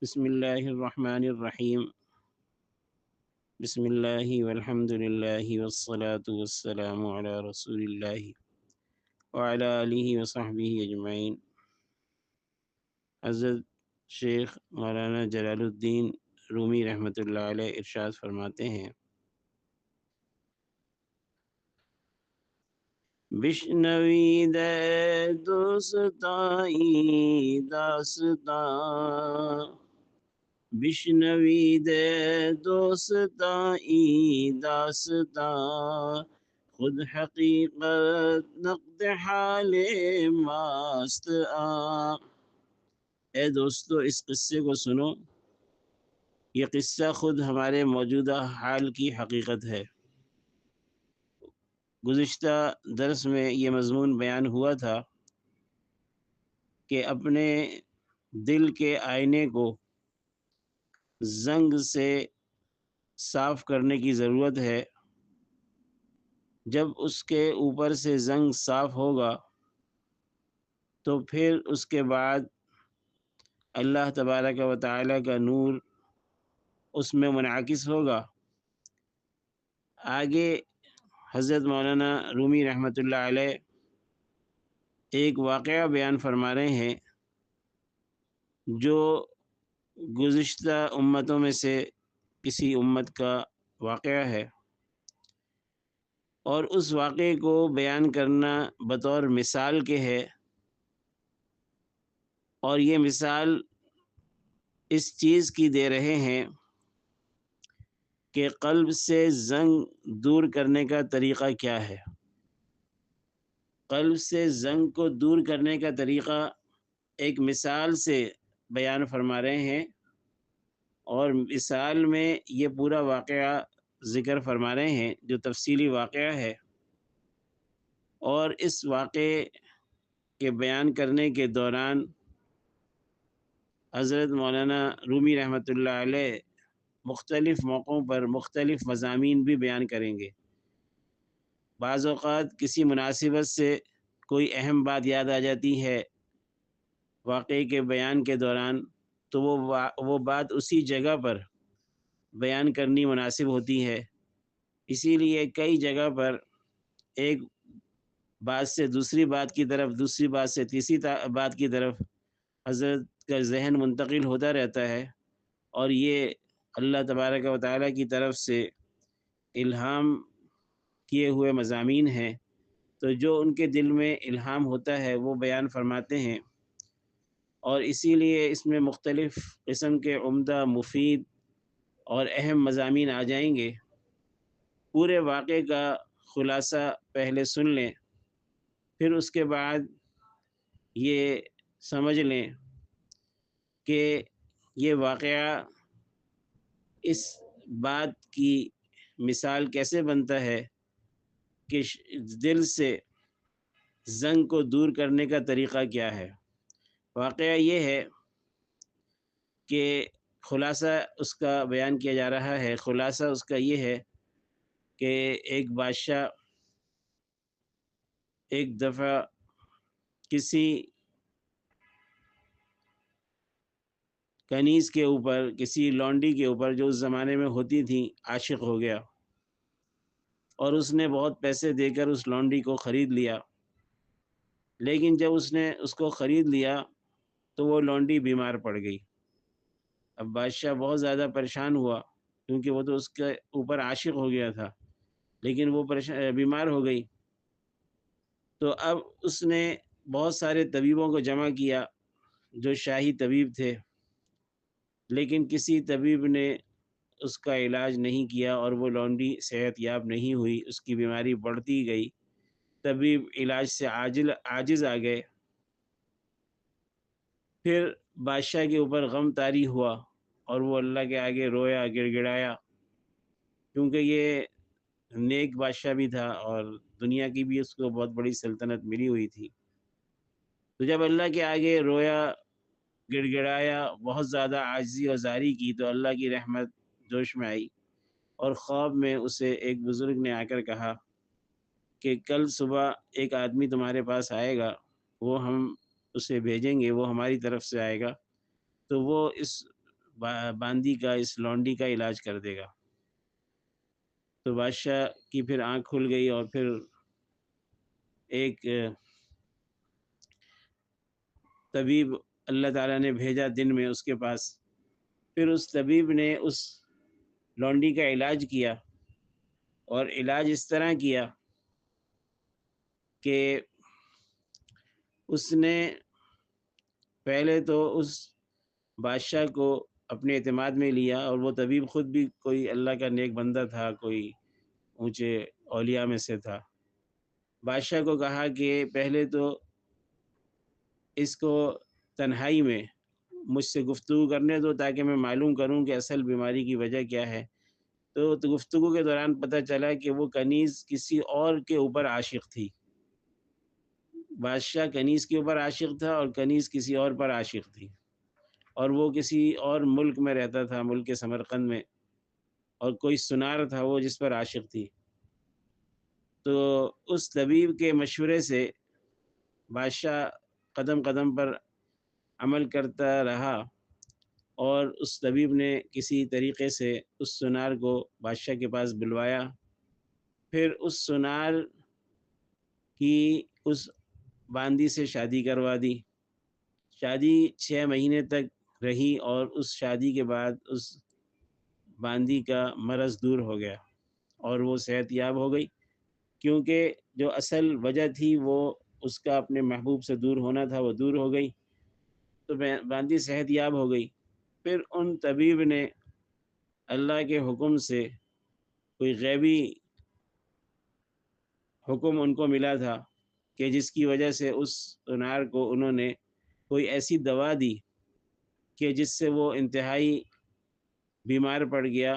بسم اللہ الرحمن الرحیم بسم اللہ والحمد للہ والصلاة والسلام علی رسول اللہ وعلی آلہ وصحبہ اجمعین۔ حضرت شیخ مولانا جلال الدین رومی رحمۃ اللہ علیہ ارشاد فرماتے ہیں، بشنوید اے دوستائی داستان، بشنوید اے دوستائی داستان، خود حقیقت نقد حال ماست آ۔ اے دوستو، اس قصے کو سنو، یہ قصہ خود ہمارے موجودہ حال کی حقیقت ہے۔ گزشتہ درس میں یہ مضمون بیان ہوا تھا کہ اپنے دل کے آئینے کو زنگ سے صاف کرنے کی ضرورت ہے۔ جب اس کے اوپر سے زنگ صاف ہوگا تو پھر اس کے بعد اللہ تبارک و تعالی کا نور اس میں منعکس ہوگا۔ آگے حضرت مولانا رومی رحمۃ اللہ علیہ ایک واقعہ بیان فرما رہے ہیں جو گزشتہ امتوں میں سے کسی امت کا واقعہ ہے، اور اس واقعے کو بیان کرنا بطور مثال کے ہے، اور یہ مثال اس چیز کی دے رہے ہیں کہ قلب سے زنگ دور کرنے کا طریقہ کیا ہے۔ قلب سے زنگ کو دور کرنے کا طریقہ ایک مثال سے بیان فرما رہے ہیں، اور مثال میں یہ پورا واقعہ ذکر فرما رہے ہیں جو تفصیلی واقعہ ہے، اور اس واقعے کے بیان کرنے کے دوران حضرت مولانا رومی رحمۃ اللہ علیہ مختلف موقعوں پر مختلف مضامین بھی بیان کریں گے۔ بعض اوقات کسی مناسبت سے کوئی اہم بات یاد آ جاتی ہے واقعے کے بیان کے دوران، تو وہ بات اسی جگہ پر بیان کرنی مناسب ہوتی ہے۔ اسی لیے کئی جگہ پر ایک بات سے دوسری بات کی طرف، دوسری بات سے تیسری بات کی طرف حضرت کا ذہن منتقل ہوتا رہتا ہے، اور یہ اللہ تبارک و تعالیٰ کی طرف سے الہام کیے ہوئے مضامین ہیں۔ تو جو ان کے دل میں الہام ہوتا ہے وہ بیان فرماتے ہیں، اور اسی لیے اس میں مختلف قسم کے عمدہ، مفید اور اہم مضامین آ جائیں گے۔ پورے واقعے کا خلاصہ پہلے سن لیں، پھر اس کے بعد یہ سمجھ لیں کہ یہ واقعہ اس بات کی مثال کیسے بنتا ہے کہ دل سے زنگ کو دور کرنے کا طریقہ کیا ہے۔ واقعہ یہ ہے کہ خلاصہ اس کا بیان کیا جا رہا ہے۔ خلاصہ اس کا یہ ہے کہ ایک بادشاہ ایک دفعہ کسی کنیز کے اوپر، کسی لونڈی کے اوپر جو اس زمانے میں ہوتی تھی، عاشق ہو گیا، اور اس نے بہت پیسے دے کر اس لونڈی کو خرید لیا۔ لیکن جب اس نے اس کو خرید لیا تو وہ لونڈی بیمار پڑ گئی۔ اب بادشاہ بہت زیادہ پریشان ہوا، کیونکہ وہ تو اس کے اوپر عاشق ہو گیا تھا، لیکن وہ بیمار ہو گئی۔ تو اب اس نے بہت سارے طبیبوں کو جمع کیا جو شاہی طبیب تھے، لیکن کسی طبیب نے اس کا علاج نہیں کیا، اور وہ لونڈی صحت یاب نہیں ہوئی، اس کی بیماری بڑھتی گئی۔ طبیب علاج سے عاجز آ گئے۔ پھر بادشاہ کے اوپر غم طاری ہوا، اور وہ اللہ کے آگے رویا، گڑ گڑایا، کیونکہ یہ نیک بادشاہ بھی تھا اور دنیا کی بھی اس کو بہت بڑی سلطنت ملی ہوئی تھی۔ تو جب اللہ کے آگے رویا، گڑ گڑایا، بہت زیادہ عاجزی اور زاری کی، تو اللہ کی رحمت جوش میں آئی، اور خواب میں اسے ایک بزرگ نے آ کر کہا کہ کل صبح ایک آدمی تمہارے پاس آئے گا، وہ ہم اسے بھیجیں گے، وہ ہماری طرف سے آئے گا، تو وہ اس باندی کا، اس لونڈی کا علاج کر دے گا۔ تو بادشاہ کی پھر آنکھ کھل گئی، اور پھر ایک طبیب اللہ تعالیٰ نے بھیجا دن میں اس کے پاس۔ پھر اس طبیب نے اس لونڈی کا علاج کیا، اور علاج اس طرح کیا کہ اس نے پہلے تو اس بادشاہ کو اپنے اعتماد میں لیا، اور وہ طبیب خود بھی کوئی اللہ کا نیک بندہ تھا، کوئی اونچے اولیاء میں سے تھا۔ بادشاہ کو کہا کہ پہلے تو اس کو تنہائی میں مجھ سے گفتگو کرنے دو، تاکہ میں معلوم کروں کہ اصل بیماری کی وجہ کیا ہے۔ تو گفتگو کے دوران پتہ چلا کہ وہ کنیز کسی اور کے اوپر عاشق تھی۔ بادشاہ کنیز کے اوپر عاشق تھا، اور کنیز کسی اور پر عاشق تھی، اور وہ کسی اور ملک میں رہتا تھا، ملک سمرقند میں، اور کوئی سنار تھا وہ جس پر عاشق تھی۔ تو اس طبیب کے مشورے سے بادشاہ قدم قدم پر عمل کرتا رہا، اور اس طبیب نے کسی طریقے سے اس سنار کو بادشاہ کے پاس بلوایا۔ پھر اس سنار کی اس باندی سے شادی کروا دی۔ شادی 6 مہینے تک رہی، اور اس شادی کے بعد اس باندی کا مرض دور ہو گیا، اور وہ صحت یاب ہو گئی، کیونکہ جو اصل وجہ تھی وہ اس کا اپنے محبوب سے دور ہونا تھا، وہ دور ہو گئی، تو باندی صحت یاب ہو گئی۔ پھر ان طبیب نے اللہ کے حکم سے، کوئی غیبی حکم ان کو ملا تھا کہ جس کی وجہ سے اس سنار کو انہوں نے کوئی ایسی دوا دی کہ جس سے وہ انتہائی بیمار پڑ گیا،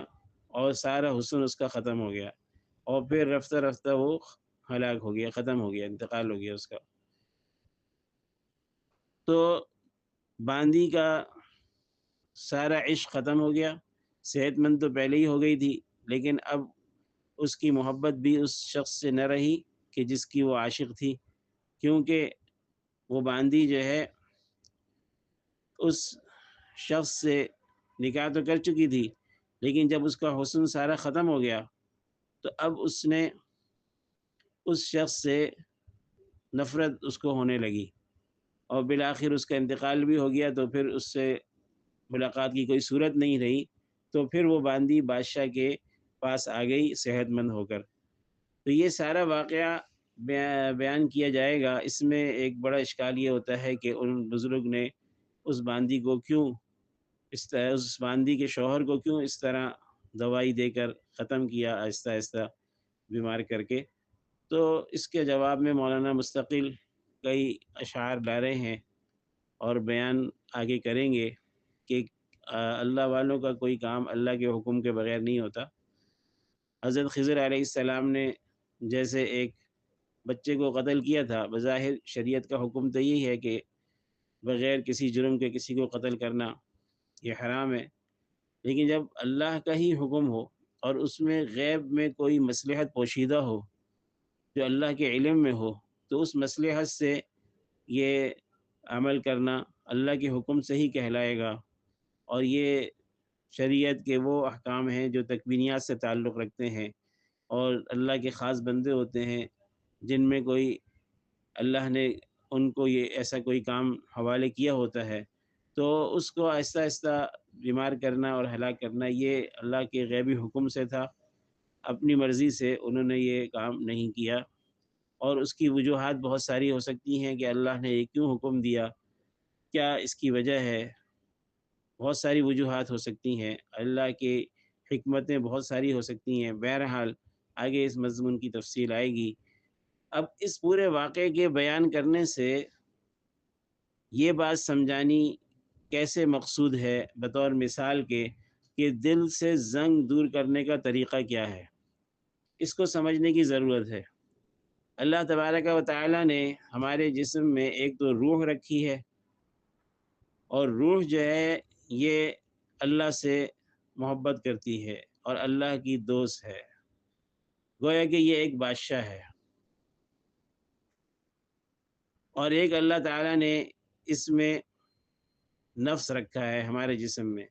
اور سارا حسن اس کا ختم ہو گیا، اور پھر رفتہ رفتہ وہ ہلاک ہو گیا، ختم ہو گیا، انتقال ہو گیا اس کا۔ تو باندی کا سارا عشق ختم ہو گیا۔ صحت مند تو پہلے ہی ہو گئی تھی، لیکن اب اس کی محبت بھی اس شخص سے نہ رہی کہ جس کی وہ عاشق تھی، کیونکہ وہ باندی جو ہے اس شخص سے نکاح تو کر چکی تھی، لیکن جب اس کا حسن سارا ختم ہو گیا تو اب اس نے اس شخص سے نفرت اس کو ہونے لگی، اور بالآخر اس کا انتقال بھی ہو گیا، تو پھر اس سے ملاقات کی کوئی صورت نہیں رہی۔ تو پھر وہ باندی بادشاہ کے پاس آ گئی صحت مند ہو کر۔ تو یہ سارا واقعہ بیان کیا جائے گا۔ اس میں ایک بڑا اشکال یہ ہوتا ہے کہ ان بزرگ نے اس باندی کو کیوں اس طرح، اس باندی کے شوہر کو کیوں اس طرح دوائی دے کر ختم کیا، آہستہ آہستہ بیمار کر کے۔ تو اس کے جواب میں مولانا مستقل کئی اشعار لا رہے ہیں، اور بیان آگے کریں گے کہ اللہ والوں کا کوئی کام اللہ کے حکم کے بغیر نہیں ہوتا۔ حضرت خضر علیہ السلام نے جیسے ایک بچے کو قتل کیا تھا، بظاہر شریعت کا حکم تو یہی ہے کہ بغیر کسی جرم کے کسی کو قتل کرنا یہ حرام ہے، لیکن جب اللہ کا ہی حکم ہو، اور اس میں غیب میں کوئی مصلحت پوشیدہ ہو جو اللہ کے علم میں ہو، تو اس مصلحت سے یہ عمل کرنا اللہ کے حکم سے ہی کہلائے گا، اور یہ شریعت کے وہ احکام ہیں جو تکوینیات سے تعلق رکھتے ہیں، اور اللہ کے خاص بندے ہوتے ہیں جن میں کوئی اللہ نے ان کو یہ ایسا کوئی کام حوالے کیا ہوتا ہے، تو اس کو آہستہ آہستہ بیمار کرنا اور ہلاک کرنا یہ اللہ کے غیبی حکم سے تھا۔ اپنی مرضی سے انہوں نے یہ کام نہیں کیا، اور اس کی وجوہات بہت ساری ہو سکتی ہیں کہ اللہ نے یہ کیوں حکم دیا، کیا اس کی وجہ ہے۔ بہت ساری وجوہات ہو سکتی ہیں، اللہ کی حکمتیں بہت ساری ہو سکتی ہیں۔ بہرحال آگے اس مضمون کی تفصیل آئے گی۔ اب اس پورے واقعے کے بیان کرنے سے یہ بات سمجھانی کیسے مقصود ہے بطور مثال کے کہ دل سے زنگ دور کرنے کا طریقہ کیا ہے، اس کو سمجھنے کی ضرورت ہے۔ اللہ تبارک و تعالیٰ نے ہمارے جسم میں ایک تو روح رکھی ہے، اور روح جو ہے یہ اللہ سے محبت کرتی ہے اور اللہ کی دوست ہے، گویا کہ یہ ایک بادشاہ ہے۔ اور ایک اللہ تعالیٰ نے اس میں نفس رکھا ہے ہمارے جسم میں،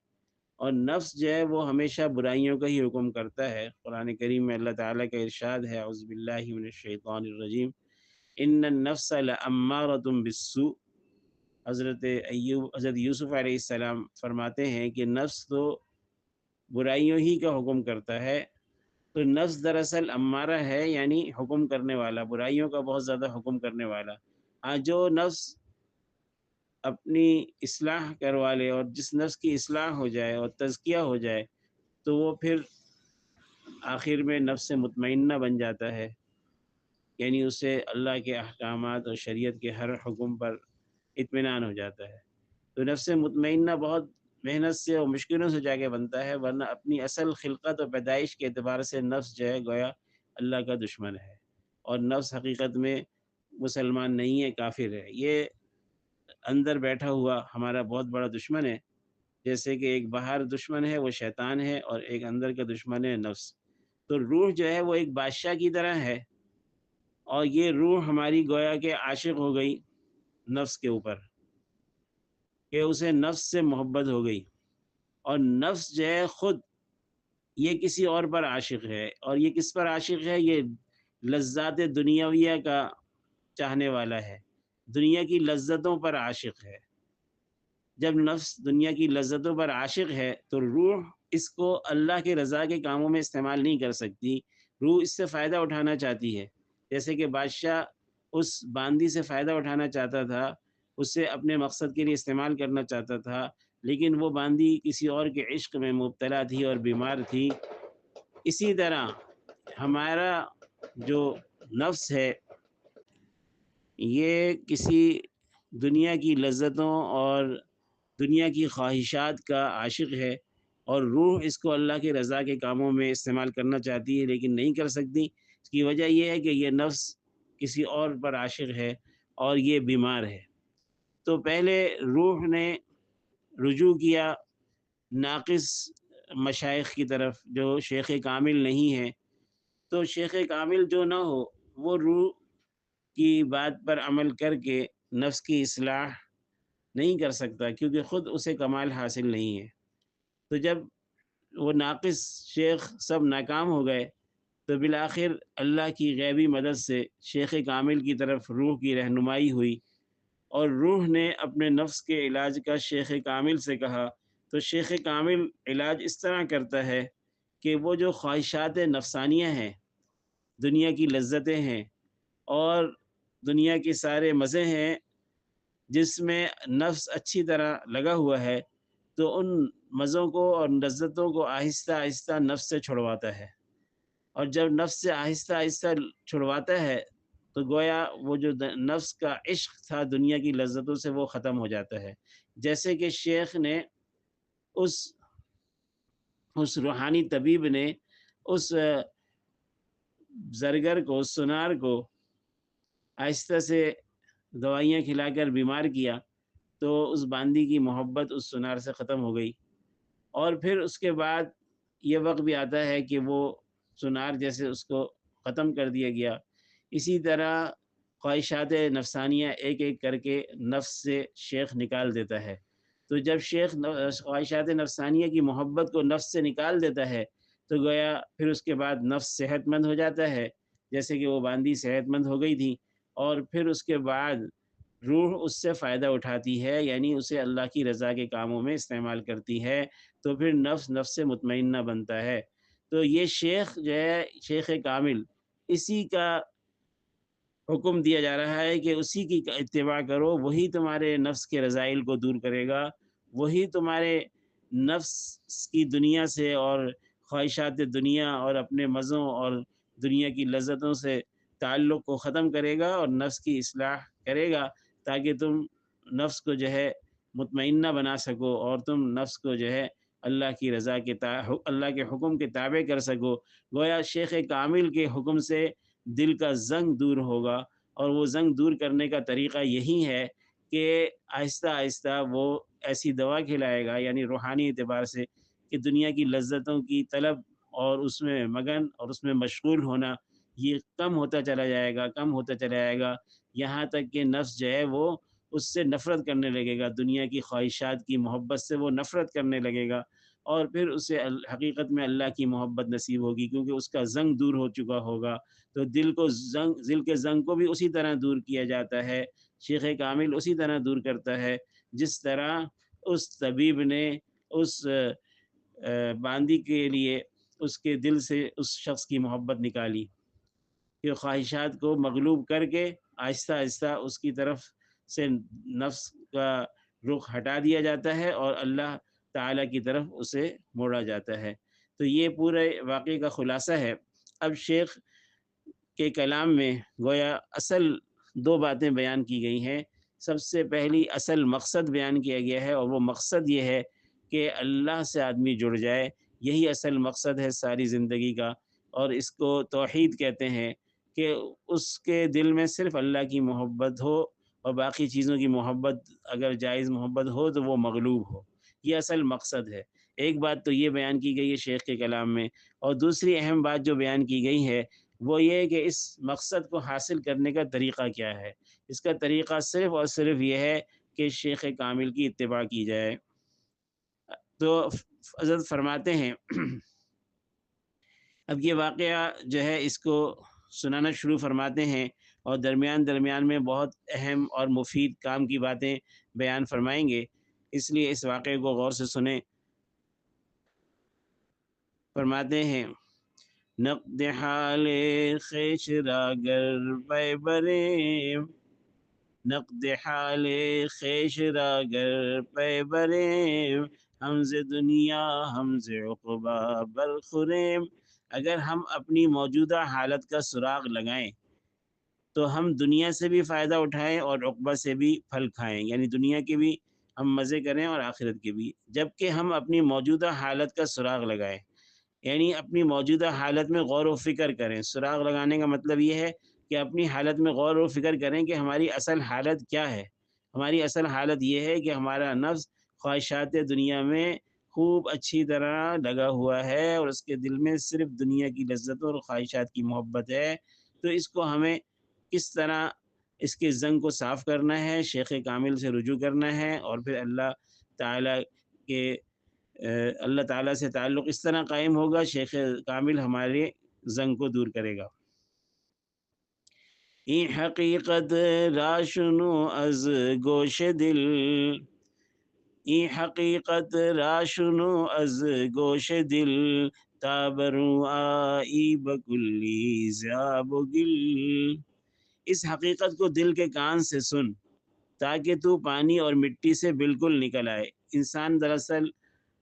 اور نفس جو ہے وہ ہمیشہ برائیوں کا ہی حکم کرتا ہے۔ قرآن کریم میں اللہ تعالیٰ کا ارشاد ہے، اعوذ باللہ من الشیطان الرجیم، ان النفس لامارۃ بالسوء۔ حضرت یوسف علیہ السلام فرماتے ہیں کہ نفس تو برائیوں ہی کا حکم کرتا ہے۔ تو نفس دراصل امارہ ہے، یعنی حکم کرنے والا، برائیوں کا بہت زیادہ حکم کرنے والا۔ ہاں، جو نفس اپنی اصلاح کروا لے، اور جس نفس کی اصلاح ہو جائے اور تزکیہ ہو جائے، تو وہ پھر آخر میں نفس مطمئنہ بن جاتا ہے، یعنی اسے اللہ کے احکامات اور شریعت کے ہر حکم پر اطمینان ہو جاتا ہے۔ تو نفس مطمئنہ بہت محنت سے اور مشکلوں سے جا کے بنتا ہے، ورنہ اپنی اصل خلقت اور پیدائش کے اعتبار سے نفس جو ہے گویا اللہ کا دشمن ہے، اور نفس حقیقت میں مسلمان نہیں ہے، کافر ہے۔ یہ اندر بیٹھا ہوا ہمارا بہت بڑا دشمن ہے۔ جیسے کہ ایک باہر دشمن ہے وہ شیطان ہے، اور ایک اندر کا دشمن ہے نفس۔ تو روح جو ہے وہ ایک بادشاہ کی طرح ہے، اور یہ روح ہماری گویا کہ عاشق ہو گئی نفس کے اوپر، کہ اسے نفس سے محبت ہو گئی، اور نفس جو ہے خود یہ کسی اور پر عاشق ہے۔ اور یہ کس پر عاشق ہے؟ یہ لذات دنیاویہ کا چاہنے والا ہے، دنیا کی لذتوں پر عاشق ہے۔ جب نفس دنیا کی لذتوں پر عاشق ہے تو روح اس کو اللہ کے رضا کے کاموں میں استعمال نہیں کر سکتی، روح اس سے فائدہ اٹھانا چاہتی ہے۔ جیسے کہ بادشاہ اس باندی سے فائدہ اٹھانا چاہتا تھا، اسے اپنے مقصد کے لیے استعمال کرنا چاہتا تھا، لیکن وہ باندی کسی اور کے عشق میں مبتلا تھی اور بیمار تھی۔ اسی طرح ہمارا جو نفس ہے یہ کسی دنیا کی لذتوں اور دنیا کی خواہشات کا عاشق ہے، اور روح اس کو اللہ کے رضا کے کاموں میں استعمال کرنا چاہتی ہے لیکن نہیں کر سکتی۔ اس کی وجہ یہ ہے کہ یہ نفس کسی اور پر عاشق ہے اور یہ بیمار ہے۔ تو پہلے روح نے رجوع کیا ناقص مشائخ کی طرف جو شیخ کامل نہیں ہے۔ تو شیخ کامل جو نہ ہو وہ روح کی بات پر عمل کر کے نفس کی اصلاح نہیں کر سکتا، کیونکہ خود اسے کمال حاصل نہیں ہے۔ تو جب وہ ناقص شیخ سب ناکام ہو گئے تو بالآخر اللہ کی غیبی مدد سے شیخ کامل کی طرف روح کی رہنمائی ہوئی، اور روح نے اپنے نفس کے علاج کا شیخ کامل سے کہا۔ تو شیخ کامل علاج اس طرح کرتا ہے کہ وہ جو خواہشات نفسانیہ ہیں، دنیا کی لذتیں ہیں اور دنیا کے سارے مزے ہیں جس میں نفس اچھی طرح لگا ہوا ہے، تو ان مزوں کو اور لذتوں کو آہستہ آہستہ نفس سے چھڑواتا ہے۔ اور جب نفس سے آہستہ آہستہ چھڑواتا ہے تو گویا وہ جو نفس کا عشق تھا دنیا کی لذتوں سے وہ ختم ہو جاتا ہے۔ جیسے کہ شیخ نے اس روحانی طبیب نے اس زرگر کو، اس سنار کو آہستہ سے دوائیاں کھلا کر بیمار کیا، تو اس باندی کی محبت اس سنار سے ختم ہو گئی۔ اور پھر اس کے بعد یہ وقت بھی آتا ہے کہ وہ سنار جیسے اس کو ختم کر دیا گیا، اسی طرح خواہشات نفسانیہ ایک ایک کر کے نفس سے شیخ نکال دیتا ہے۔ تو جب شیخ خواہشات نفسانیہ کی محبت کو نفس سے نکال دیتا ہے تو گویا پھر اس کے بعد نفس صحت مند ہو جاتا ہے، جیسے کہ وہ باندی صحت مند ہو گئی تھی، اور پھر اس کے بعد روح اس سے فائدہ اٹھاتی ہے، یعنی اسے اللہ کی رضا کے کاموں میں استعمال کرتی ہے، تو پھر نفس سے مطمئنہ بنتا ہے۔ تو یہ شیخ جو ہے شیخ کامل، اسی کا حکم دیا جا رہا ہے کہ اسی کی اتباع کرو، وہی تمہارے نفس کے رذائل کو دور کرے گا، وہی تمہارے نفس کی دنیا سے اور خواہشات دنیا اور اپنے مزوں اور دنیا کی لذتوں سے تعلق کو ختم کرے گا اور نفس کی اصلاح کرے گا، تاکہ تم نفس کو جو ہے مطمئنہ بنا سکو اور تم نفس کو جو ہے اللہ کی رضا کے اللہ کے حکم کے تابع کر سکو۔ گویا شیخ کامل کے حکم سے دل کا زنگ دور ہوگا، اور وہ زنگ دور کرنے کا طریقہ یہی ہے کہ آہستہ آہستہ وہ ایسی دوا کھلائے گا، یعنی روحانی اعتبار سے، کہ دنیا کی لذتوں کی طلب اور اس میں مگن اور اس میں مشغول ہونا یہ کم ہوتا چلا جائے گا، کم ہوتا چلا جائے گا، یہاں تک کہ نفس جو ہے وہ اس سے نفرت کرنے لگے گا، دنیا کی خواہشات کی محبت سے وہ نفرت کرنے لگے گا، اور پھر اسے حقیقت میں اللہ کی محبت نصیب ہوگی، کیونکہ اس کا زنگ دور ہو چکا ہوگا۔ تو دل کے زنگ کو بھی اسی طرح دور کیا جاتا ہے، شیخ کامل اسی طرح دور کرتا ہے جس طرح اس طبیب نے اس باندی کے لیے اس کے دل سے اس شخص کی محبت نکالی، کہ خواہشات کو مغلوب کر کے آہستہ آہستہ اس کی طرف سے نفس کا رخ ہٹا دیا جاتا ہے اور اللہ تعالیٰ کی طرف اسے موڑا جاتا ہے۔ تو یہ پورے واقعے کا خلاصہ ہے۔ اب شیخ کے کلام میں گویا اصل دو باتیں بیان کی گئی ہیں۔ سب سے پہلی اصل مقصد بیان کیا گیا ہے، اور وہ مقصد یہ ہے کہ اللہ سے آدمی جڑ جائے، یہی اصل مقصد ہے ساری زندگی کا، اور اس کو توحید کہتے ہیں، کہ اس کے دل میں صرف اللہ کی محبت ہو، اور باقی چیزوں کی محبت اگر جائز محبت ہو تو وہ مغلوب ہو، یہ اصل مقصد ہے۔ ایک بات تو یہ بیان کی گئی ہے شیخ کے کلام میں، اور دوسری اہم بات جو بیان کی گئی ہے وہ یہ کہ اس مقصد کو حاصل کرنے کا طریقہ کیا ہے۔ اس کا طریقہ صرف اور صرف یہ ہے کہ شیخ کامل کی اتباع کی جائے۔ تو حضرت فرماتے ہیں اب یہ واقعہ جو ہے اس کو سنانا شروع فرماتے ہیں، اور درمیان درمیان میں بہت اہم اور مفید کام کی باتیں بیان فرمائیں گے، اس لیے اس واقعے کو غور سے سنیں۔ فرماتے ہیں نقد حال خویش را گر پے نقد حال خویش را گر پے بریم، ہم ز دنیا ہم ز عقبہ برخوریم۔ اگر ہم اپنی موجودہ حالت کا سراغ لگائیں تو ہم دنیا سے بھی فائدہ اٹھائیں اور عقبہ سے بھی پھل کھائیں، یعنی دنیا کے بھی ہم مزے کریں اور آخرت کے بھی۔ جبکہ ہم اپنی موجودہ حالت کا سراغ لگائیں، یعنی اپنی موجودہ حالت میں غور و فکر کریں۔ سراغ لگانے کا مطلب یہ ہے کہ اپنی حالت میں غور و فکر کریں کہ ہماری اصل حالت کیا ہے۔ ہماری اصل حالت یہ ہے کہ ہمارا نفس خواہشات دنیا میں خوب اچھی طرح لگا ہوا ہے، اور اس کے دل میں صرف دنیا کی لذتوں اور خواہشات کی محبت ہے۔ تو اس کو ہمیں کس طرح اس کے زنگ کو صاف کرنا ہے، شیخ کامل سے رجوع کرنا ہے، اور پھر اللہ تعالیٰ سے تعلق اس طرح قائم ہوگا، شیخ کامل ہمارے زنگ کو دور کرے گا۔ این حقیقت را شنو از گوش دل، این حقیقت را شنو از گوش دل، تا برو آئی بکلی ذاب و گل۔ اس حقیقت کو دل کے کان سے سن، تاکہ تو پانی اور مٹی سے بالکل نکل آئے۔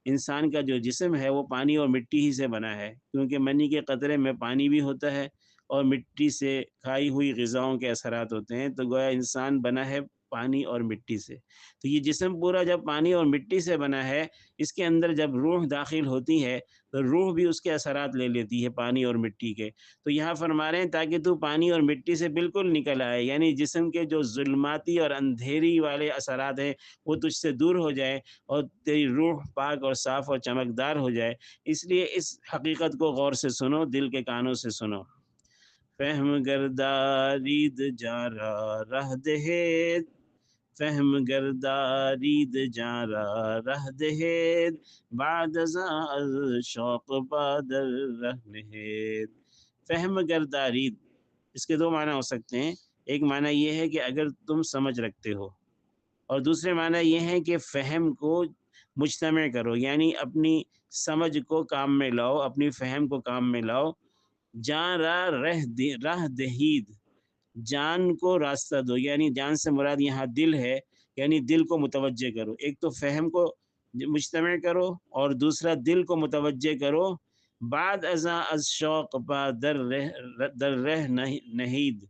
انسان کا جو جسم ہے وہ پانی اور مٹی ہی سے بنا ہے، کیونکہ منی کے قطرے میں پانی بھی ہوتا ہے اور مٹی سے کھائی ہوئی غذاؤں کے اثرات ہوتے ہیں۔ تو گویا انسان بنا ہے پانی اور مٹی سے۔ تو یہ جسم پورا جب پانی اور مٹی سے بنا ہے، اس کے اندر جب روح داخل ہوتی ہے تو روح بھی اس کے اثرات لے لیتی ہے پانی اور مٹی کے۔ تو یہاں فرما رہے ہیں تاکہ تو پانی اور مٹی سے بالکل نکل آئے، یعنی جسم کے جو ظلماتی اور اندھیری والے اثرات ہیں وہ تجھ سے دور ہو جائے، اور تیری روح پاک اور صاف اور چمکدار ہو جائے۔ اس لیے اس حقیقت کو غور سے سنو، دل کے کانوں سے سنو۔ فہم گردارید جارا رہ دہید، فہم گردارید جارا رہ دہید، بعد از شوق بادر رہ نہید۔ فہم گردارید، اس کے دو معنی ہو سکتے ہیں۔ ایک معنی یہ ہے کہ اگر تم سمجھ رکھتے ہو، اور دوسرے معنی یہ ہے کہ فہم کو مجتمع کرو، یعنی اپنی سمجھ کو کام میں لاؤ، اپنی فہم کو کام میں لاؤ۔ جان راہ دہید، جان کو راستہ دو، یعنی جان سے مراد یہاں دل ہے، یعنی دل کو متوجہ کرو۔ ایک تو فہم کو مجتمع کرو اور دوسرا دل کو متوجہ کرو۔ بعد ازاں از شوق پا در رہ نہید،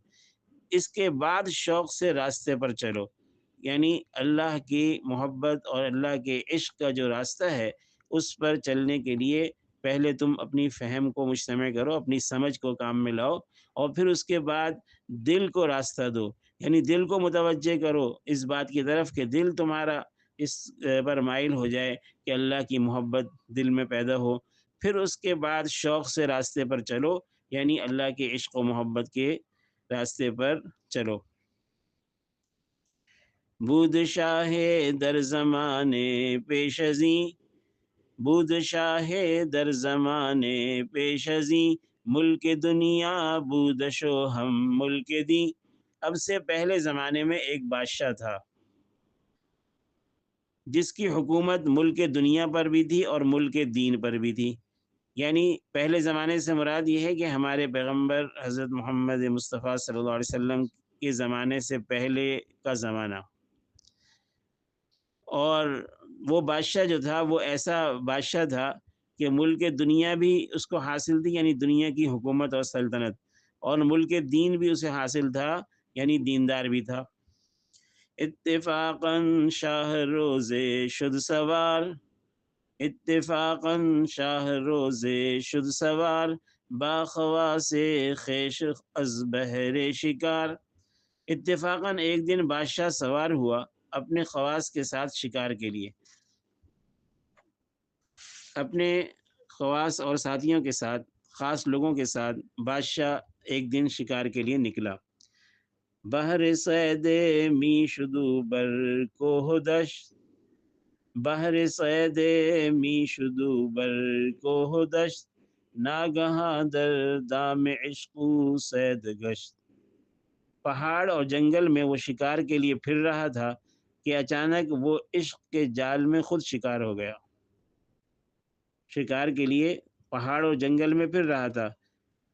اس کے بعد شوق سے راستے پر چلو، یعنی اللہ کی محبت اور اللہ کے عشق کا جو راستہ ہے اس پر چلنے کے لیے پہلے تم اپنی فہم کو مجتمع کرو، اپنی سمجھ کو کام میں لاؤ، اور پھر اس کے بعد دل کو راستہ دو، یعنی دل کو متوجہ کرو اس بات کی طرف کہ دل تمہارا اس پر مائل ہو جائے کہ اللہ کی محبت دل میں پیدا ہو۔ پھر اس کے بعد شوق سے راستے پر چلو، یعنی اللہ کے عشق و محبت کے راستے پر چلو۔ بود شاہ در زمانے پیش ازیں، بود شاہ در زمانے پیش ازیں، ملک دنیا بودشو ہم ملک دیں۔ اب سے پہلے زمانے میں ایک بادشاہ تھا جس کی حکومت ملک دنیا پر بھی تھی اور ملک دین پر بھی تھی۔ یعنی پہلے زمانے سے مراد یہ ہے کہ ہمارے پیغمبر حضرت محمد مصطفیٰ صلی اللہ علیہ وسلم کے زمانے سے پہلے کا زمانہ۔ اور وہ بادشاہ جو تھا وہ ایسا بادشاہ تھا کہ ملک دنیا بھی اس کو حاصل تھی، یعنی دنیا کی حکومت اور سلطنت، اور ملک دین بھی اسے حاصل تھا، یعنی دیندار بھی تھا۔ اتفاقاً شاہ روزے شد سوار، اتفاقاً شاہ روزے شد سوار، باخواس خیش از بحر شکار۔ اتفاقاً ایک دن بادشاہ سوار ہوا اپنے خواص کے ساتھ شکار کے لیے، اپنے خواص اور ساتھیوں کے ساتھ، خاص لوگوں کے ساتھ بادشاہ ایک دن شکار کے لیے نکلا۔ بحر صید می شدو بر کوہ دشت، بحر صید می شدو بر کوہ دشت، ناگہاں در دام عشق و صید گشت۔ پہاڑ اور جنگل میں وہ شکار کے لیے پھر رہا تھا کہ اچانک وہ عشق کے جال میں خود شکار ہو گیا۔ شکار کے لیے پہاڑ اور جنگل میں پھر رہا تھا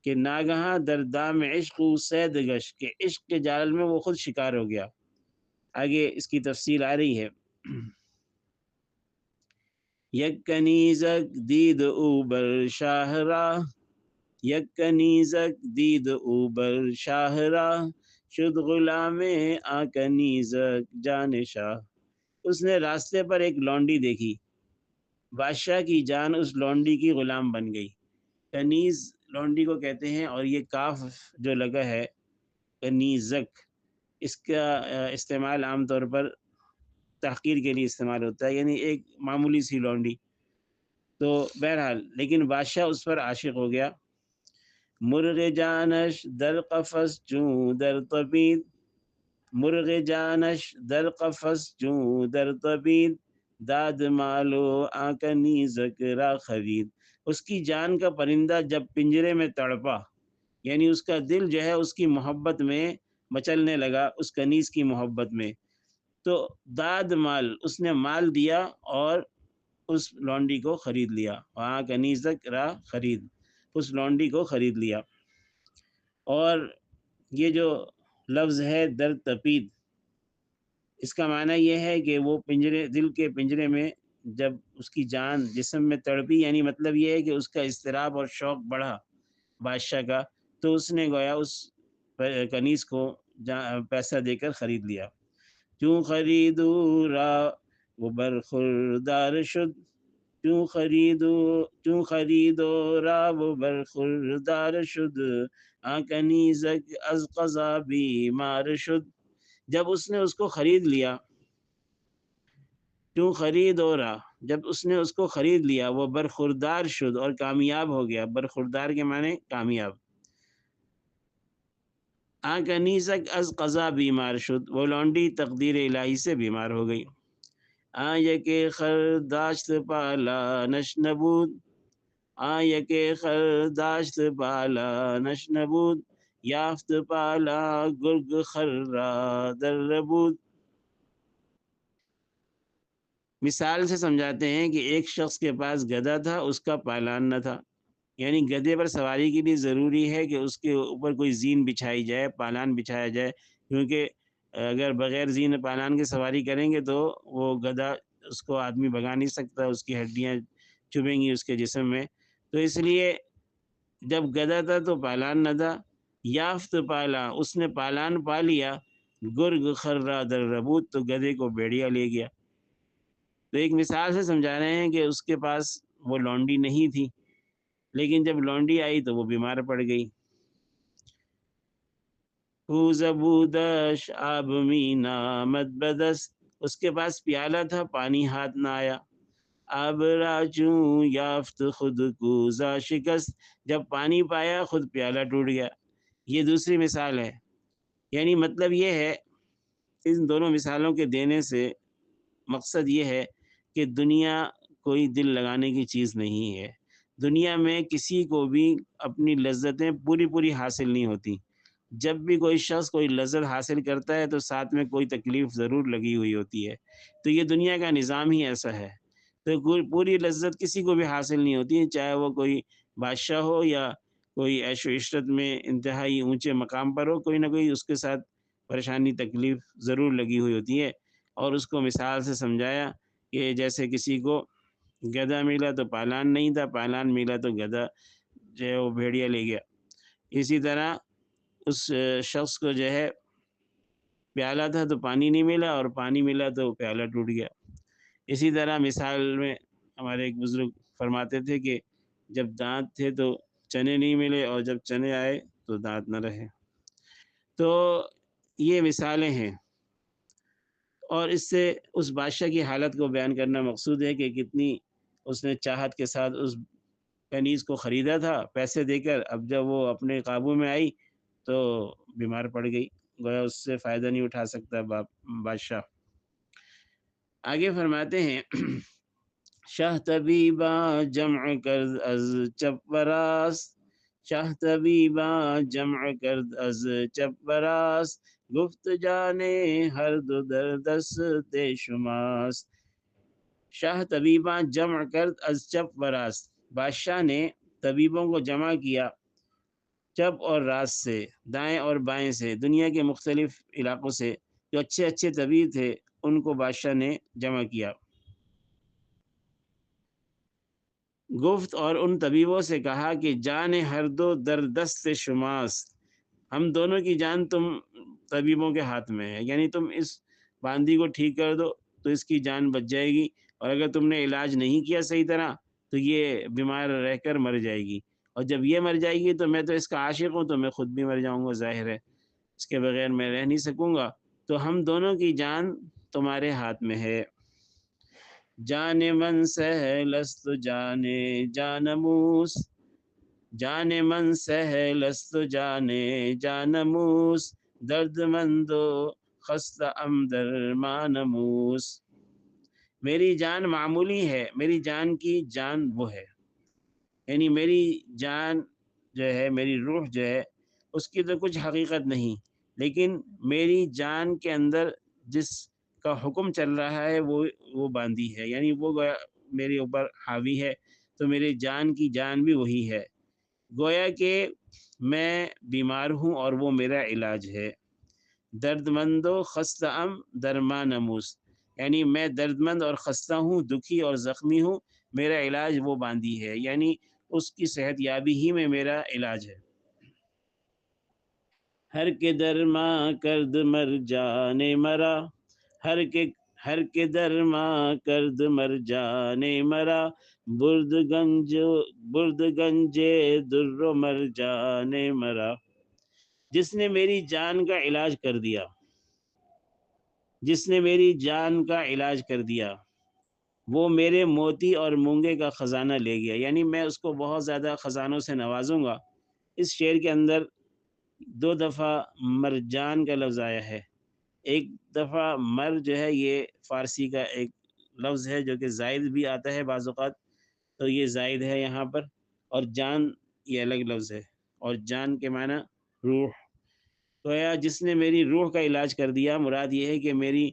کہ ناگہاں در دام عشق و صید گشت، کہ عشق کے جال میں وہ خود شکار ہو گیا۔ آگے اس کی تفصیل آ رہی ہے۔ یک کنیزک دید او بر شاہ راہ، یک کنیزک دید او بر شاہ راہ، شد غلام آ کنیزک جان شاہ۔ اس نے راستے پر ایک لونڈی دیکھی، بادشاہ کی جان اس لونڈی کی غلام بن گئی۔ کنیز لونڈی کو کہتے ہیں، اور یہ کاف جو لگا ہے کنیزک، اس کا استعمال عام طور پر تحقیر کے لیے استعمال ہوتا ہے، یعنی ایک معمولی سی لونڈی۔ تو بہرحال لیکن بادشاہ اس پر عاشق ہو گیا۔ مرغ جانش در قفس چوں در طبید، مرغ جانش در قفس چوں در طبید، داد مالو آ کنیزک را خرید۔ اس کی جان کا پرندہ جب پنجرے میں تڑپا، یعنی اس کا دل جو ہے اس کی محبت میں مچلنے لگا، اس کنیز کی محبت میں، تو داد مال، اس نے مال دیا اور اس لونڈی کو خرید لیا۔ وہاں کنیزک را خرید، اس لونڈی کو خرید لیا۔ اور یہ جو لفظ ہے در تپید، اس کا معنی یہ ہے کہ وہ پنجرے، دل کے پنجرے میں جب اس کی جان جسم میں تڑپی، یعنی مطلب یہ ہے کہ اس کا اضطراب اور شوق بڑھا بادشاہ کا، تو اس نے گویا اس کنیز کو پیسہ دے کر خرید لیا۔ چوں خریدو را وہ برخوردار شد، چوں خریدو را وہ برخوردار شد، آ کنیزک از قضا بیمار شد۔ جب اس نے اس کو خرید لیا، چوں خریدو را، جب اس نے اس کو خرید لیا، وہ برخوردار شد، اور کامیاب ہو گیا۔ برخوردار کے معنی کامیاب۔ آ کنیزک از قضا بیمار شد، وہ لونڈی تقدیر الہی سے بیمار ہو گئی۔ آ یک خرداشت پالا نش نبود، آ یک خرداشت پالا نش نبود، یافت پالا گرگ خرا در ربود۔ مثال سے سمجھاتے ہیں کہ ایک شخص کے پاس گدھا تھا، اس کا پالان نہ تھا، یعنی گدھے پر سواری کے لیے ضروری ہے کہ اس کے اوپر کوئی زین بچھائی جائے، پالان بچھایا جائے، کیونکہ اگر بغیر زین پالان کے سواری کریں گے تو وہ گدھا، اس کو آدمی بھگا نہیں سکتا، اس کی ہڈیاں چبھیں گی اس کے جسم میں، تو اس لیے جب گدھا تھا تو پالان نہ تھا۔ یافت پالا، اس نے پالان پا لیا، گرگ خرا در ربوت، تو گدھے کو بھیڑیا لے گیا۔ تو ایک مثال سے سمجھا رہے ہیں کہ اس کے پاس وہ لونڈی نہیں تھی، لیکن جب لونڈی آئی تو وہ بیمار پڑ گئی۔ زبودش آب می نامد بدست، اس کے پاس پیالہ تھا، پانی ہاتھ نہ آیا۔ آب راچوں یافت خود کوزا شکست، جب پانی پایا خود پیالہ ٹوٹ گیا۔ یہ دوسری مثال ہے، یعنی مطلب یہ ہے ان دونوں مثالوں کے دینے سے مقصد یہ ہے کہ دنیا کوئی دل لگانے کی چیز نہیں ہے۔ دنیا میں کسی کو بھی اپنی لذتیں پوری پوری حاصل نہیں ہوتی۔ جب بھی کوئی شخص کوئی لذت حاصل کرتا ہے تو ساتھ میں کوئی تکلیف ضرور لگی ہوئی ہوتی ہے۔ تو یہ دنیا کا نظام ہی ایسا ہے۔ تو پوری لذت کسی کو بھی حاصل نہیں ہوتی، چاہے وہ کوئی بادشاہ ہو یا کوئی عیش و عشرت میں انتہائی اونچے مقام پر ہو، کوئی نہ کوئی اس کے ساتھ پریشانی تکلیف ضرور لگی ہوئی ہوتی ہے۔ اور اس کو مثال سے سمجھایا کہ جیسے کسی کو گدھا ملا تو پالان نہیں تھا، پالان ملا تو گدھا جو ہے وہ بھیڑیا لے گیا۔ اسی طرح اس شخص کو جو ہے پیالہ تھا تو پانی نہیں ملا، اور پانی ملا تو پیالہ ٹوٹ گیا۔ اسی طرح مثال میں ہمارے ایک بزرگ فرماتے تھے کہ جب دانت تھے تو چنے نہیں ملے، اور جب چنے آئے تو دانت نہ رہے۔ تو یہ مثالیں ہیں، اور اس سے اس بادشاہ کی حالت کو بیان کرنا مقصود ہے کہ کتنی اس نے چاہت کے ساتھ اس کنیز کو خریدا تھا پیسے دے کر، اب جب وہ اپنے قابو میں آئی تو بیمار پڑ گئی، گویا اس سے فائدہ نہیں اٹھا سکتا بادشاہ۔ آگے فرماتے ہیں شاہ طبیباں جمع کرد از چپ براست، شاہ طبیباں جمع کرد از چپ براست، گفت جانے ہر دو در دست شماست۔ شاہ طبیباں جمع کرد از چپ براست، بادشاہ نے طبیبوں کو جمع کیا چپ اور راست سے، دائیں اور بائیں سے، دنیا کے مختلف علاقوں سے جو اچھے اچھے طبیب تھے ان کو بادشاہ نے جمع کیا۔ گفت اور ان طبیبوں سے کہا کہ جان ہر دو در دست شماست، ہم دونوں کی جان تم طبیبوں کے ہاتھ میں ہے، یعنی تم اس باندھی کو ٹھیک کر دو تو اس کی جان بچ جائے گی، اور اگر تم نے علاج نہیں کیا صحیح طرح تو یہ بیمار رہ کر مر جائے گی، اور جب یہ مر جائے گی تو میں تو اس کا عاشق ہوں، تو میں خود بھی مر جاؤں گا، ظاہر ہے اس کے بغیر میں رہ نہیں سکوں گا، تو ہم دونوں کی جان تمہارے ہاتھ میں ہے۔ جان من سہل است جانے جانموس، جان من سہل است جانے جانموس، درد مند و خستہ ام درمانموس۔ میری جان معمولی ہے، میری جان کی جان وہ ہے، یعنی میری جان جو ہے، میری روح جو ہے اس کی تو کچھ حقیقت نہیں، لیکن میری جان کے اندر جس کا حکم چل رہا ہے وہ باندھی ہے، یعنی وہ گویا میرے اوپر حاوی ہے، تو میری جان کی جان بھی وہی ہے، گویا کہ میں بیمار ہوں اور وہ میرا علاج ہے۔ درد مند و خستہ ام درما نموس، یعنی میں درد مند اور خستہ ہوں، دکھی اور زخمی ہوں، میرا علاج وہ باندھی ہے، یعنی اس کی صحت یابی ہی میں میرا علاج ہے۔ ہر کے درما کرد مر جانے مرا، ہر کے درما کرد مر جانے مرا، برد گنجے در و مر جانے مرا۔ جس نے میری جان کا علاج کر دیا، جس نے میری جان کا علاج کر دیا، وہ میرے موتی اور مونگے کا خزانہ لے گیا، یعنی میں اس کو بہت زیادہ خزانوں سے نوازوں گا۔ اس شعر کے اندر 2 دفعہ مرجان کا لفظ آیا ہے، ایک دفعہ مر جو ہے یہ فارسی کا ایک لفظ ہے جو کہ زائد بھی آتا ہے بعض اوقات، تو یہ زائد ہے یہاں پر، اور جان یہ الگ لفظ ہے، اور جان کے معنی روح، تو یا جس نے میری روح کا علاج کر دیا، مراد یہ ہے کہ میری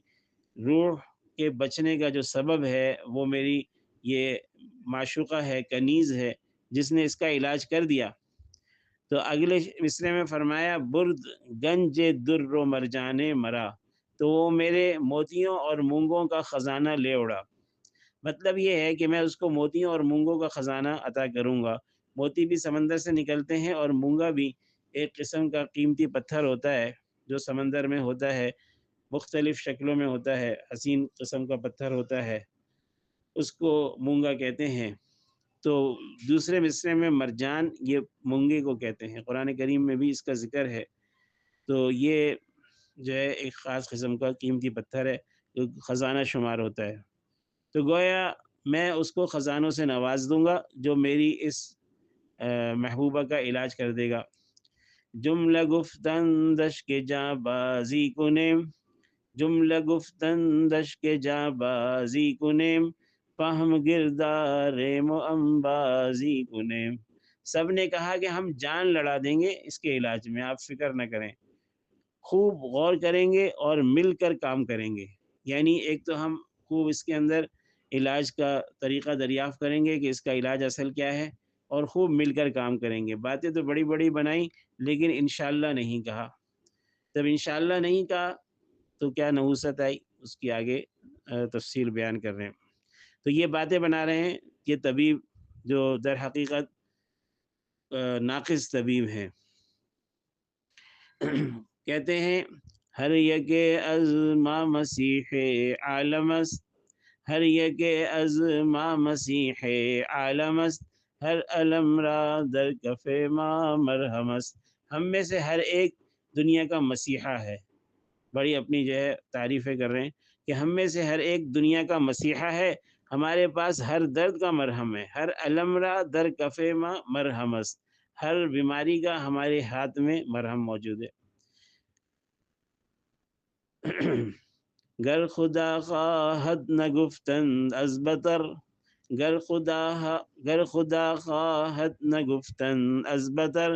روح کے بچنے کا جو سبب ہے وہ میری یہ معشوقہ ہے، کنیز ہے، جس نے اس کا علاج کر دیا۔ تو اگلے مصرے میں فرمایا برد گنج در و مرجانے مرا، تو وہ میرے موتیوں اور مونگوں کا خزانہ لے اڑا۔ مطلب یہ ہے کہ میں اس کو موتیوں اور مونگوں کا خزانہ عطا کروں گا۔ موتی بھی سمندر سے نکلتے ہیں، اور مونگا بھی ایک قسم کا قیمتی پتھر ہوتا ہے جو سمندر میں ہوتا ہے، مختلف شکلوں میں ہوتا ہے، حسین قسم کا پتھر ہوتا ہے، اس کو مونگا کہتے ہیں۔ تو دوسرے مصرے میں مرجان یہ مونگے کو کہتے ہیں، قرآن کریم میں بھی اس کا ذکر ہے۔ تو یہ جو ہے ایک خاص قسم کا قیمتی پتھر ہے جو خزانہ شمار ہوتا ہے، تو گویا میں اس کو خزانوں سے نواز دوں گا جو میری اس محبوبہ کا علاج کر دے گا۔ جملہ گفتندش کے جاں بازی کنیم، جملہ گفتن دش کے جاں بازی کنیم، فہم گردار معمبازی کنیم۔ سب نے کہا کہ ہم جان لڑا دیں گے اس کے علاج میں، آپ فکر نہ کریں، خوب غور کریں گے اور مل کر کام کریں گے۔ یعنی ایک تو ہم خوب اس کے اندر علاج کا طریقہ دریافت کریں گے کہ اس کا علاج اصل کیا ہے، اور خوب مل کر کام کریں گے۔ باتیں تو بڑی بڑی بنائیں لیکن انشاءاللہ نہیں کہا۔ جب انشاءاللہ نہیں کہا تو کیا نحوست آئی، اس کی آگے تفصیل بیان کر رہے ہیں۔ تو یہ باتیں بنا رہے ہیں کہ طبیب جو در حقیقت ناقص طبیب ہیں، کہتے ہیں ہر یک از ما مسیح عالم است، ہر یک از ما مسیح عالم است، ہر علم را در کف ما مرہم است۔ ہم میں سے ہر ایک دنیا کا مسیحا ہے، بڑی اپنی جو ہے تعریفیں کر رہے ہیں کہ ہم میں سے ہر ایک دنیا کا مسیحا ہے، ہمارے پاس ہر درد کا مرہم ہے، ہر علم را در کف ما مرہم است، ہر بیماری کا ہمارے ہاتھ میں مرہم موجود ہے۔ گر خدا خواہد نگفتند از بطر، گر خدا خواہد نگفتند از بطر،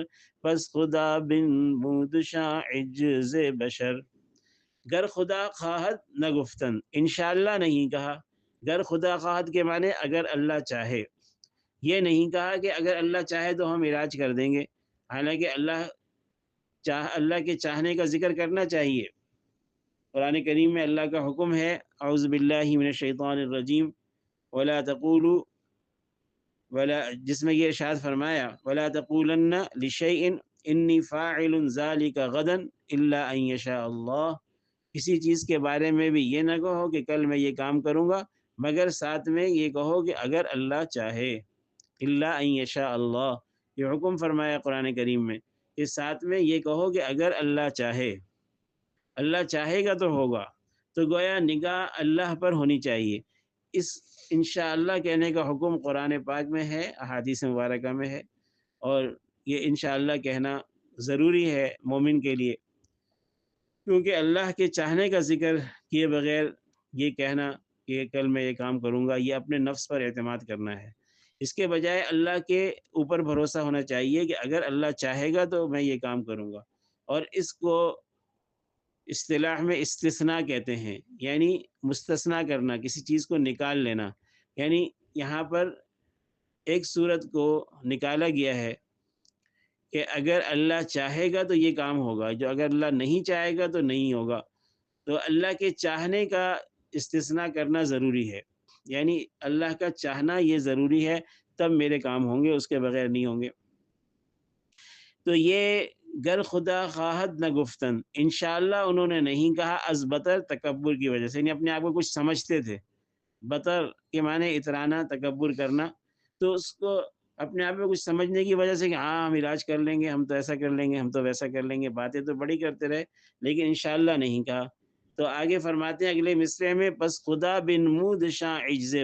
پس خدا بنمودشا عجز بشر۔ گر خدا خواہد نگفتند، انشاءاللہ نہیں کہا۔ گر خدا خواہد کے معنی اگر اللہ چاہے، یہ نہیں کہا کہ اگر اللہ چاہے تو ہم علاج کر دیں گے، حالانکہ اللہ کے چاہنے کا ذکر کرنا چاہیے۔ قرآن کریم میں اللہ کا حکم ہے، اعوذ باللہ من الشیطان الرجیم، ولا تقولوا، جس میں یہ ارشاد فرمایا ولا تقولن لشیء انی فاعل ذلک غدا الا ان یشاء اللہ، کسی چیز کے بارے میں بھی یہ نہ کہو کہ کل میں یہ کام کروں گا، مگر ساتھ میں یہ کہو کہ اگر اللہ چاہے، الا ان یشاء اللہ، یہ حکم فرمایا قرآن کریم میں کہ ساتھ میں یہ کہو کہ اگر اللہ چاہے، اللہ چاہے گا تو ہوگا۔ تو گویا نگاہ اللہ پر ہونی چاہیے۔ اس انشاءاللہ کہنے کا حکم قرآن پاک میں ہے، احادیث مبارکہ میں ہے، اور یہ انشاءاللہ کہنا ضروری ہے مومن کے لیے، کیونکہ اللہ کے چاہنے کا ذکر کیے بغیر یہ کہنا کہ کل میں یہ کام کروں گا، یہ اپنے نفس پر اعتماد کرنا ہے۔ اس کے بجائے اللہ کے اوپر بھروسہ ہونا چاہیے کہ اگر اللہ چاہے گا تو میں یہ کام کروں گا، اور اس کو اصطلاح میں استثناء کہتے ہیں، یعنی مستثنیٰ کرنا، کسی چیز کو نکال لینا۔ یعنی یہاں پر ایک صورت کو نکالا گیا ہے کہ اگر اللہ چاہے گا تو یہ کام ہوگا، جو اگر اللہ نہیں چاہے گا تو نہیں ہوگا۔ تو اللہ کے چاہنے کا استثناء کرنا ضروری ہے، یعنی اللہ کا چاہنا یہ ضروری ہے، تب میرے کام ہوں گے، اس کے بغیر نہیں ہوں گے۔ تو یہ گر خدا خواہد نہ گفتن، انشاءاللہ انہوں نے نہیں کہا، از بطر تکبر کی وجہ سے، یعنی اپنے آپ کو کچھ سمجھتے تھے۔ بطر کے معنی اترانا، تکبر کرنا، تو اس کو اپنے آپ میں کچھ سمجھنے کی وجہ سے کہ ہاں ہم علاج کر لیں گے، ہم تو ایسا کر لیں گے، ہم تو ویسا کر لیں گے، باتیں تو بڑی کرتے رہے لیکن انشاءاللہ نہیں کہا۔ تو آگے فرماتے ہیں اگلے مصرعے میں، پس خدا بنمود شاں عجز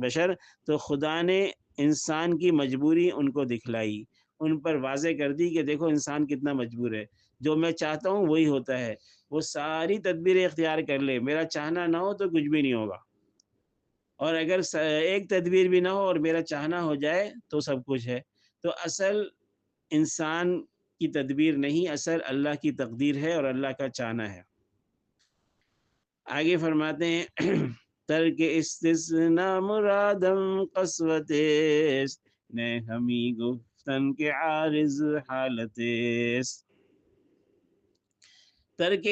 بشر، تو خدا نے انسان کی مجبوری ان کو دکھلائی، ان پر واضح کر دی کہ دیکھو انسان کتنا مجبور ہے، جو میں چاہتا ہوں وہی ہوتا ہے، وہ ساری تدبیریں اختیار کر لے، میرا چاہنا نہ ہو تو کچھ بھی نہیں ہوگا، اور اگر ایک تدبیر بھی نہ ہو اور میرا چاہنا ہو جائے تو سب کچھ ہے۔ تو اصل انسان کی تدبیر نہیں، اصل اللہ کی تقدیر ہے اور اللہ کا چاہنا ہے۔ آگے فرماتے ہیں ترک استثناء مرادم قسوت است، نے ہمی گفتن کے عارض حالت است۔ ترک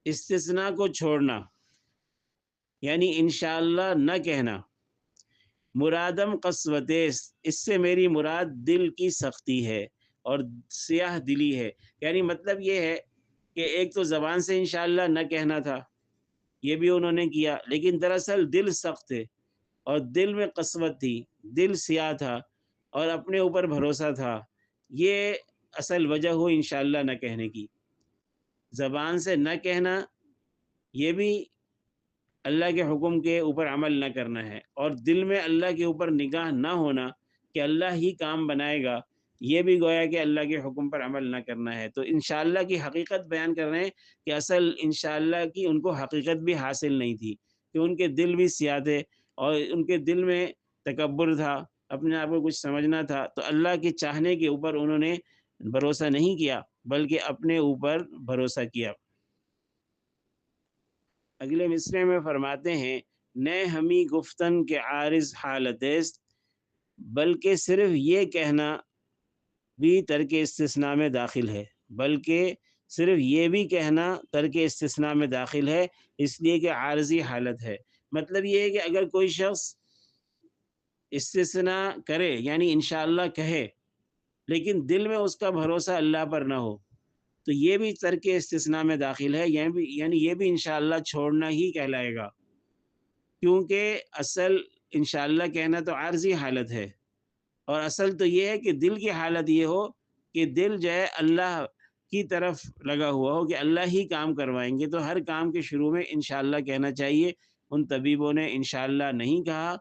استثناء کو چھوڑنا، یعنی انشاءاللہ نہ کہنا، مرادم قسوت است، اس سے میری مراد دل کی سختی ہے اور سیاہ دلی ہے۔ یعنی مطلب یہ ہے کہ ایک تو زبان سے انشاءاللہ نہ کہنا تھا، یہ بھی انہوں نے کیا، لیکن دراصل دل سخت ہے اور دل میں قسوت تھی، دل سیاہ تھا اور اپنے اوپر بھروسہ تھا، یہ اصل وجہ ہو انشاءاللہ نہ کہنے کی۔ زبان سے نہ کہنا یہ بھی اللہ کے حکم کے اوپر عمل نہ کرنا ہے، اور دل میں اللہ کے اوپر نگاہ نہ ہونا کہ اللہ ہی کام بنائے گا، یہ بھی گویا کہ اللہ کے حکم پر عمل نہ کرنا ہے۔ تو انشاءاللہ کی حقیقت بیان کر رہے ہیں کہ اصل انشاءاللہ کی ان کو حقیقت بھی حاصل نہیں تھی، کہ ان کے دل بھی سیاہ تھے اور ان کے دل میں تکبر تھا، اپنے آپ کو کچھ سمجھنا تھا، تو اللہ کے چاہنے کے اوپر انہوں نے بھروسہ نہیں کیا بلکہ اپنے اوپر بھروسہ کیا۔ اگلے مصرعے میں فرماتے ہیں، نہ ہمیں گفتن کے عارض حالت است، بلکہ صرف یہ کہنا بھی ترک استثناء میں داخل ہے، بلکہ صرف یہ بھی کہنا ترک استثناء میں داخل ہے، اس لیے کہ عارضی حالت ہے۔ مطلب یہ ہے کہ اگر کوئی شخص استثناء کرے یعنی انشاءاللہ کہے لیکن دل میں اس کا بھروسہ اللہ پر نہ ہو، تو یہ بھی ترک استثناء میں داخل ہے، یعنی یہ بھی انشاءاللہ چھوڑنا ہی کہلائے گا، کیونکہ اصل انشاءاللہ کہنا تو عارضی حالت ہے، اور اصل تو یہ ہے کہ دل کی حالت یہ ہو کہ دل جو ہے اللہ کی طرف لگا ہوا ہو کہ اللہ ہی کام کروائیں گے، تو ہر کام کے شروع میں انشاءاللہ کہنا چاہیے۔ ان طبیبوں نے انشاءاللہ نہیں کہا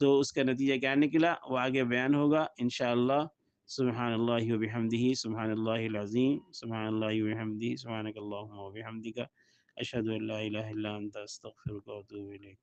تو اس کا نتیجہ کیا نکلا وہ آگے بیان ہوگا انشاءاللہ۔ سبحان اللہ و بحمدہ، سبحان اللہ العظیم، سبحان اللہ و بحمدہ، سبحانک اللہم و بحمدک، اشہد ان لا الہ الا انت، استغفرک و اتوب الیک۔